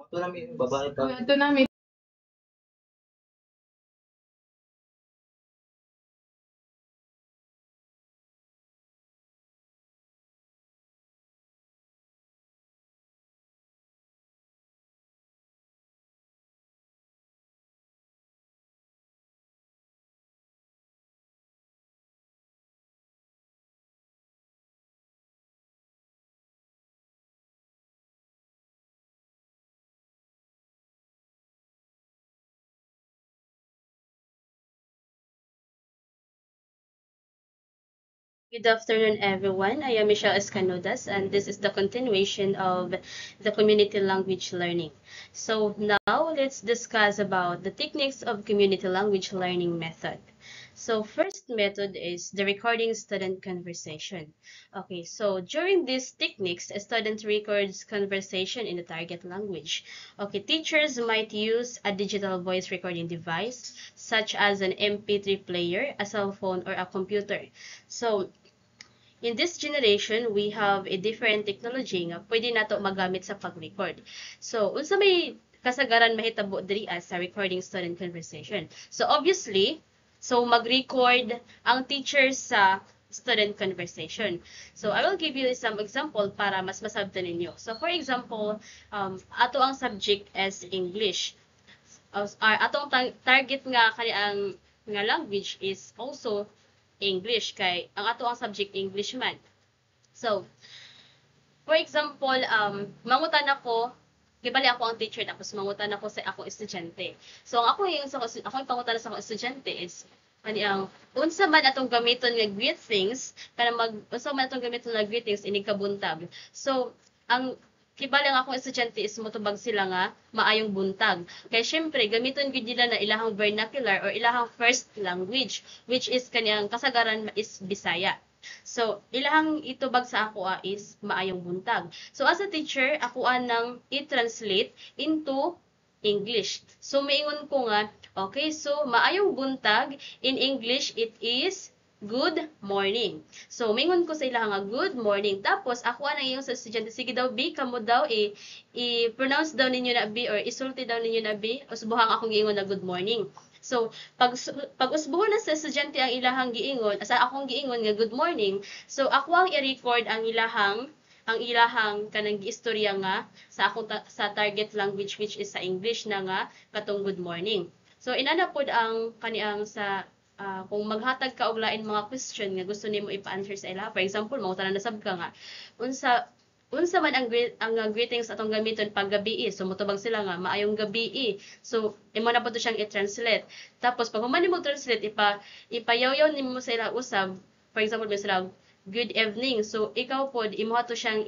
Ito namin, babae pa. Ito namin. Good afternoon, everyone. I am Michelle Escanodas, and this is the continuation of the community language learning. So now let's discuss about the techniques of community language learning method. So first method is the recording student conversation. Okay, so during these techniques, a student records conversation in the target language. Okay, teachers might use a digital voice recording device, such as an MP3 player, a cell phone, or a computer. So in this generation, we have a different technology nga pwede nato magamit sa pag-record. So, unsa may kasagaran mahitabo diri sa recording student conversation. So, obviously, mag-record ang teacher sa student conversation. So, I will give you some example para mas masabtan ninyo. So, for example, ato ang subject as English. Atong target nga kani ang nga language is also English kay ang ato ang subject English man. So, for example, mangutan ako, kibali ako ang teacher tapos mangutan ako sa akong estudyante. So, ang ako yung pangutan sa akong estudyante is ani ang unsa man atong gamiton nga greetings unsa man atong gamiton nga greetings inig kabuntag. So, ang kibali ang akong estudyante is motubag sila nga maayong buntag. Kay syempre gamiton gyud nila na ilahang vernacular or ilahang first language which is kaniyang kasagaran is Bisaya. So, ilahang itubag sa ako is maayong buntag. So, as a teacher, ako nang i-translate into English. So, maingon ko nga, okay, so maayong buntag, in English, it is good morning. So, maingon ko sa ilang nga, good morning. Tapos, ako nang iyong sa estudyante, sige daw, B, kamo daw, i-pronounce daw ninyo na B, or isulti daw ninyo na B, usbuhang akong ingon na good morning. So, pag usbuhon na sa estudyante ang ilahang giingon, sa akong giingon nga good morning, so ako ang i-record ang ilahang kanang giistorya nga sa target language which is sa English na nga katong good morning. So inana pod ang kaniang sa kung maghatag ka og lain mga question nga gusto nimo ipa-answer sa ila. For example, mangutanan na sab ka nga unsa man ang greetings atong gamiton pag gabi so motubag sila nga maayong gabi so imo na po to siyang i-translate tapos pag human nimo translate ipayaw-yaw nimo sa ila usab for example may sila good evening so ikaw pod imo to siyang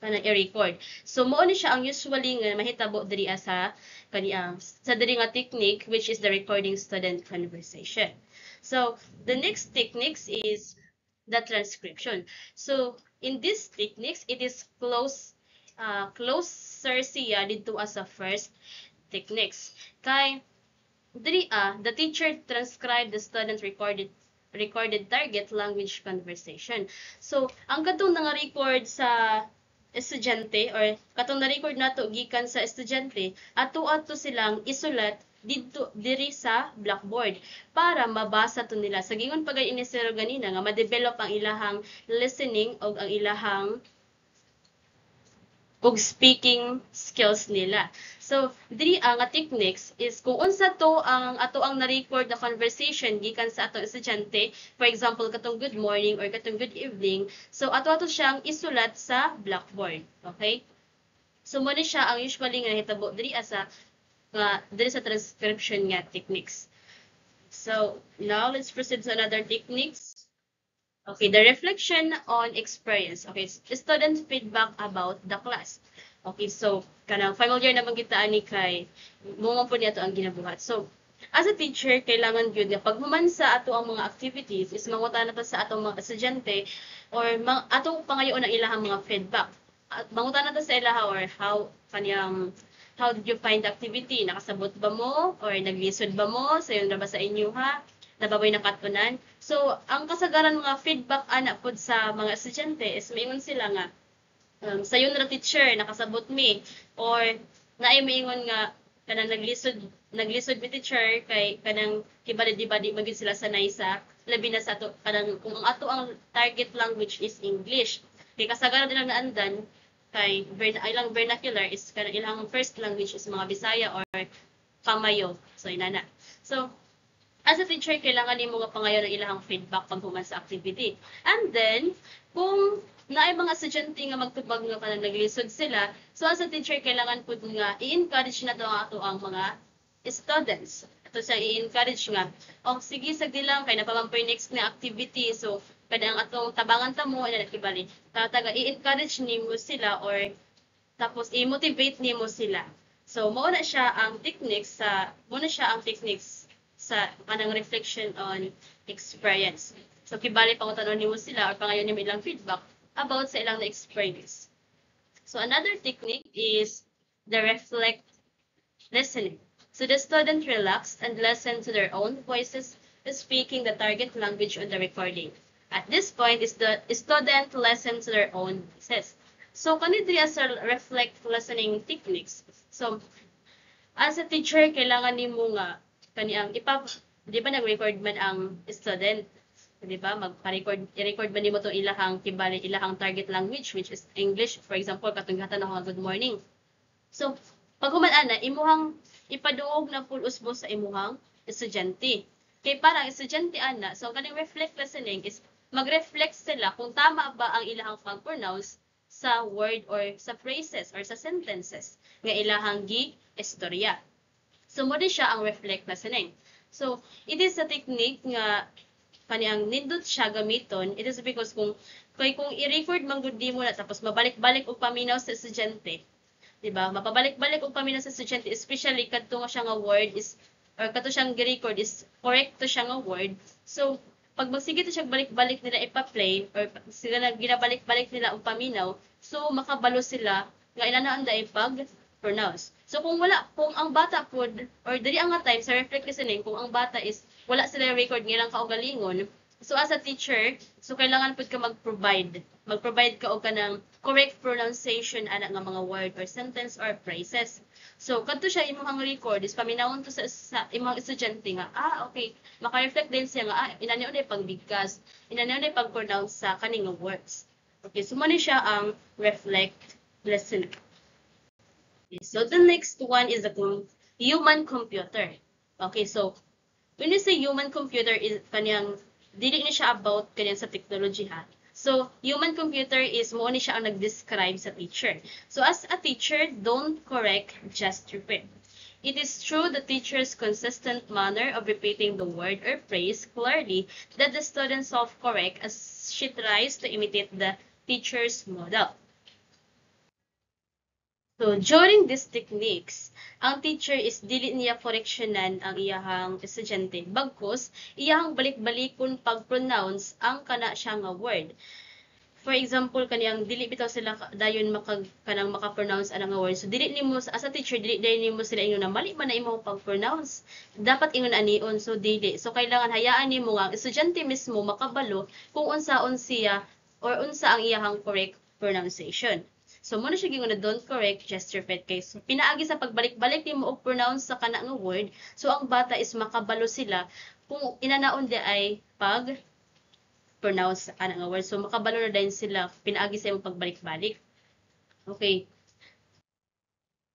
i-record so mao ni siya ang usually nga mahitabo diri sa diri nga technique which is the recording student conversation. So the next techniques is the transcription. So in these techniques, it is closer siya dito as a first techniques. Kay diri the teacher transcribed the student recorded target language conversation. So ang katong nanga-record sa estudyante or katong na-record nato gikan sa estudyante ato silang isulat diri sa blackboard para mabasa to nila. Sa gingon pagay ini sir ganina nga ma-develop ang ilahang listening o ang ilahang og speaking skills nila. So, diri ang techniques is kung unsa to ang ato ang na-record na conversation gikan sa atong estudyante, for example, katong good morning or katong good evening, so ato siyang isulat sa blackboard. Okay? So, mo ni siya ang usually nga hitabo diri sa transcription nga techniques. So, now let's proceed to another techniques. Okay, the reflection on experience. Okay, student feedback about the class. Okay, so kanang familiar naman kita ani kay mo po niya to ang ginabuhat. So, as a teacher, kailangan gyud nga pag human sa ato ang mga activities is mangutan nato sa atong mga estudyante or atong pangayoon ang ilahang mga feedback. At mangutan nato sa ilaha or how did you find the activity? Nakasabot ba mo? Or naglisod ba mo? Sayon ra ba sa inyo ha? Nababoy nakatunan? So, ang kasagaran mga feedback ana pod sa mga estudyante is maingon sila nga, sayon ra teacher, nakasabot mi. Or naay maingon nga kanang naglisod mi teacher kay kanang kibali-bali magid sila sanay sa labi na sa ato kanang kung ang ato ang target language is English. Kay kasagaran din ang naandan kay ilang vernacular is kanang ilang first language is mga Bisaya or Kamayo. So inana. So as a teacher, kailangan nimo nga pangayon ang ilahang feedback pag human sa activity. And then, kung naay mga estudyante nga magtubag nga kanang naglisod sila, so as a teacher, kailangan pud nga i-encourage na to ato ang mga students. Ito siya i-encourage nga, oh sige sagdi lang kay napamamper next na activity. So kada ang atong tabangan ta mo ina nakibali. Taga i-encourage nimo sila or tapos i-motivate nimo sila. So mao na siya ang techniques sa kanang reflection on experience. So kibali pangutanon nimo sila or pangayon nimo ilang feedback about sa ilang experience. So another technique is the reflect listening. So the student relax and listen to their own voices speaking the target language on the recording. At this point is the student listen to their own voices. So kanidriya sa reflect listening techniques. So as a teacher kailangan nimo nga kaniyang di ba nag-record man ang student, di ba? I-record man nimo to ilahang kibali ilahang target language which is English, for example, katong hatan ako good morning. So, pag human ana imuhang ipaduog na full usbos sa imuhang estudyante. Kay parang estudyante ana, so kaning reflect listening is mag-reflect sila kung tama ba ang ilahang pag-pronounce sa word or sa phrases or sa sentences nga ilahang gi-istorya. So, mo siya ang reflect listening. So, it is a technique nga kaniyang nindot siya gamiton. It is because kung i-record man gud mo na tapos mabalik-balik og paminaw sa estudyante, di ba? Mapabalik-balik og paminaw sa estudyante, especially kadto nga siya nga word is or kadto siyang gi-record is correct to siya nga word. So, pag magsige to siya balik-balik nila ipa-play or sila na ginabalik-balik nila og paminaw, so makabalo sila nga inanaan dai pag-pronounce. So kung ang bata pod or diri ang time sa reflect listening, kung ang bata is wala sila record nga lang kaugalingon, so as a teacher, so kailangan pud ka mag-provide ka og kanang correct pronunciation ana nga mga word or sentence or phrases. So kadto siya imong record is paminawon to sa imong estudyante nga okay, maka-reflect din siya nga inani unay pagbigkas, inani unay pag-pronounce sa kaning words. Okay, so mo ni siya ang reflect listening. So the next one is the human computer. Okay, so when you say human computer is kaniyang dili ni siya about kaniyang sa technology ha. So human computer is mo ni siya ang nag-describe sa teacher. So as a teacher, don't correct, just repeat. It is through the teacher's consistent manner of repeating the word or phrase clearly that the student self-correct as she tries to imitate the teacher's model. So, during these techniques, ang teacher is dili niya koreksyonan ang iyahang estudyante. Bagkus, iyahang balik-balikon pag-pronounce ang kana siya nga word. For example, kaniyang dili bitaw sila dayon maka-pronounce ana nga word. So, dili nimo as a teacher, dili nimo sila ingon na mali man na imo pag-pronounce. Dapat ingon anion, so dili. So, kailangan hayaan nimo nga ang estudyante mismo makabalo kung unsaon siya or unsa ang iyahang correct pronunciation. So, muna siya gingon na don't correct, just repeat kay. So, pinaagi sa pagbalik-balik nimo og pronounce sa kana nga word, so ang bata is makabalo sila kung inanaon di ay pag-pronounce sa kana nga word. So, makabalo na din sila pinaagi sa imong pagbalik-balik. Okay.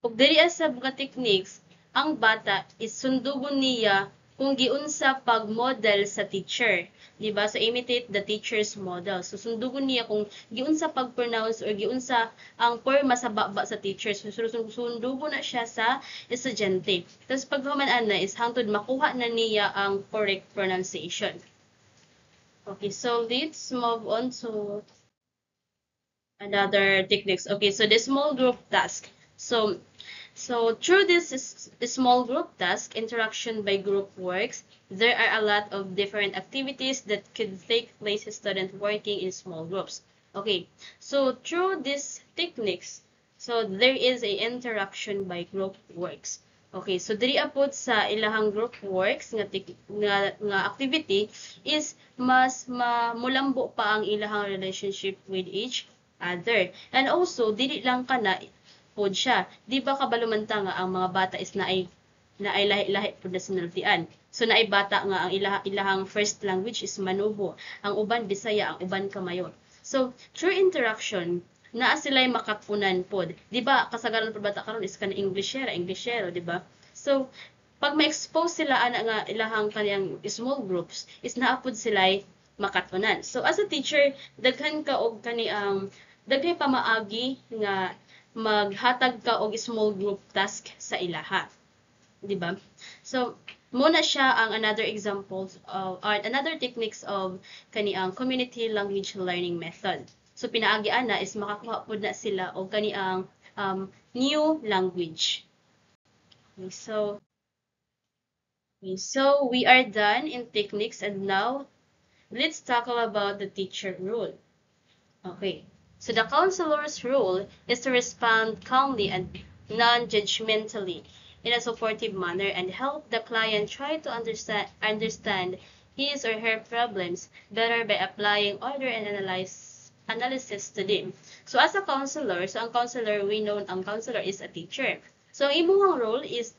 Ug diri sa mga techniques, ang bata is sundugon niya kung giunsa pag-model sa teacher. Diba? So, imitate the teacher's model. So, sundugon niya kung giunsa pag-pronounce or giunsa ang forma sa baba sa teacher. So, sundugon na siya sa estudyante. Tapos, paghuman na is hangtod makuha na niya ang correct pronunciation. Okay, so let's move on to another techniques. Okay, so the small group task. So through this small group task, interaction by group works, there are a lot of different activities that could take place in student working in small groups. Okay, so through these techniques, so there is a interaction by group works. Okay, so diri apod sa ilahang group works nga activity is mas mulambo pa ang ilahang relationship with each other. And also dili lang kana pod siya. Di ba kabalumanta nga ang mga bata is na ay lahi-lahi pod na sinultian. So naay bata nga ang ilahang first language is Manobo, ang uban Bisaya, ang uban Kamayon. So through interaction, naa sila'y makapunan pod. Di ba kasagaran pod bata karon is kan Englishero, di ba? So pag ma-expose sila ana nga ilahang kaniyang small groups, is naapod sila'y makatunan. So as a teacher, daghan ka og kaniyang daghay pamaagi nga maghatag ka og small group task sa ilaha. Di ba? So muna siya ang another examples of or another techniques of kaniyang community language learning method. So pinaagi ana is makakuha pod na sila og kaniyang new language. So we are done in techniques, and now let's talk about the teacher role. Okay, so the counselor's role is to respond calmly and non-judgmentally in a supportive manner and help the client try to understand his or her problems better by applying order and analysis to them. So as a counselor, we know ang counselor is a teacher. So ang imong role is,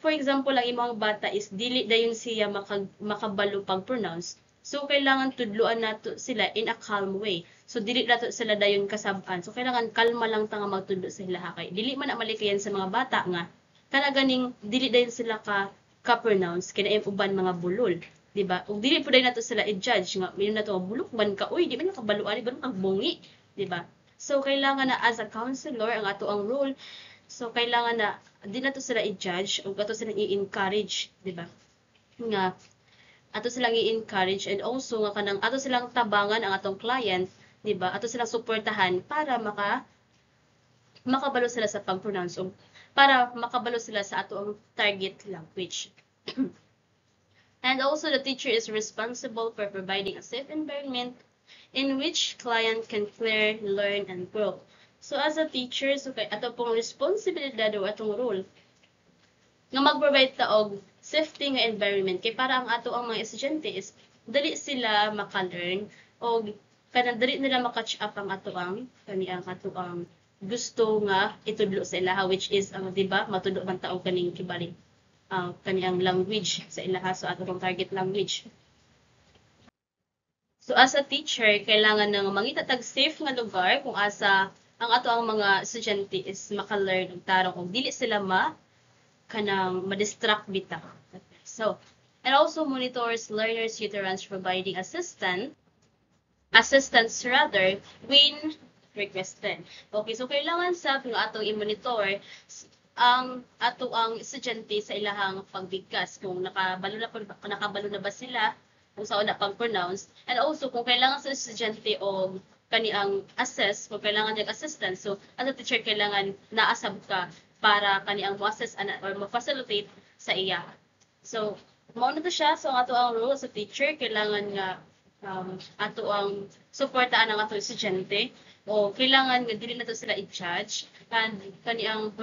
for example, ang imong bata is dili dayon siya makabalo pag-pronounce. So kailangan tudluan nato sila in a calm way. So dili nato sila dayon kasab-an. So kailangan kalma lang ta nga magtudlo sa ilaha kay dili man na malikayan sa mga bata nga kana ganing dili dayon sila ka-pronounce kay uban mga bulol, di ba? Ug dili pud nato sila i-judge nga minum nato bulok man ka, uy di man kabaluan, ba ang bungi, di ba? So kailangan na as a counselor ang ato ang role. So kailangan na di nato sila i-judge ug ato sila i-encourage, di ba? Nga ato silang i-encourage and also nga kanang ato silang tabangan ang atong client, di ba? Ato silang suportahan para makabalo sila sa pag-pronounce o para makabalo sila sa ato ang target language. And also the teacher is responsible for providing a safe environment in which client can clear, learn, and grow. So as a teacher, so kay ato pong responsibilidad o atong role nga mag-provide ta og safety nga environment kay para ang ato ang mga estudyante is dali sila maka-learn og kanang dali nila ma-catch up ang ato ang gusto nga itudlo sa ilaha, which is di ba matudlo man ta og kaning kibali kaniyang language sa ilaha, so ato ang target language. So as a teacher, kailangan nang mangitatag safe nga lugar kung asa ang ato ang mga estudyante is maka-learn og tarong og dili sila ma-distract bitaw. So, and also monitors learners' utterance, providing assistance when requested. Okay, so kailangan sa kung atong i-monitor ang ato ang estudyante sa ilahang pagbigkas kung nakabalo na ba sila kung saan na pag-pronounce, and also kung kailangan sa estudyante o kaniang assess, kung kailangan niyang assistance, so as a teacher kailangan naasab ka para kaniang mo-assess or ma-facilitate sa iya. So mao na to siya. So ang ato ang role sa teacher, kailangan nga ato ang suportaan ang ato estudyante o kailangan nga dili nato sila i-judge and kaniang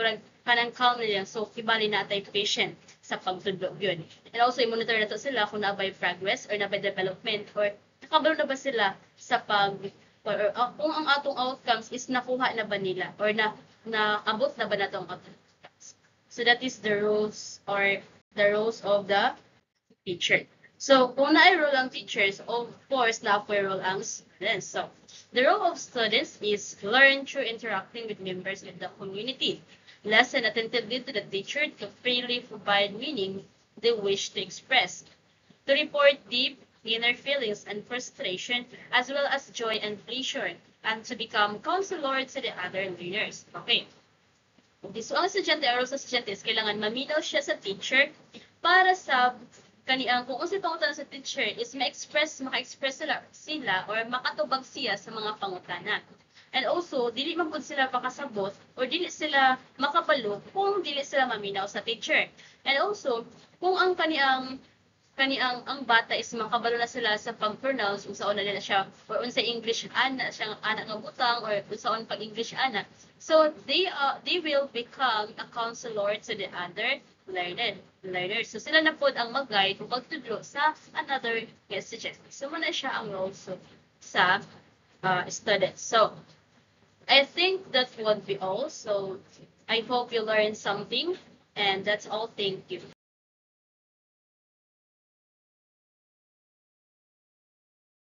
kanang calm nila, so kibali na atay patient sa pagtudlo yun. And also i-monitor nato sila kung nabay progress or nabay development or nakabalo na ba sila sa kung ang atong outcomes is nakuha na ba nila or naabot na ba natong outcomes. So that is the roles of the teacher. So kung naay role ang teachers, of course na-apply role ang students. So the role of students is learn through interacting with members of the community. Listen attentively to the teacher to freely provide meaning they wish to express. To report deep inner feelings and frustration, as well as joy and pleasure, and to become counselor to the other learners. Okay. Okay, so ang estudyante, or sa estudyante is kailangan maminaw siya sa teacher para sa kaniyang kung unsay pangutana sa teacher is maka-express sila or makatubag siya sa mga pangutana. And also, dili man pud sila pakasabot or dili sila makabalo kung dili sila maminaw sa teacher. And also, kung ang ang bata is makabalo na sila sa pag-pronounce unsaon na nila siya or unsay English ana siyang ana nga butang or unsaon pag English ana, so they will become a counselor to the other learners. So sila na pod ang mag-guide kung pagtudlo sa another messages. So muna siya ang role sa students. So I think that would be all. So I hope you learned something, and that's all. Thank you.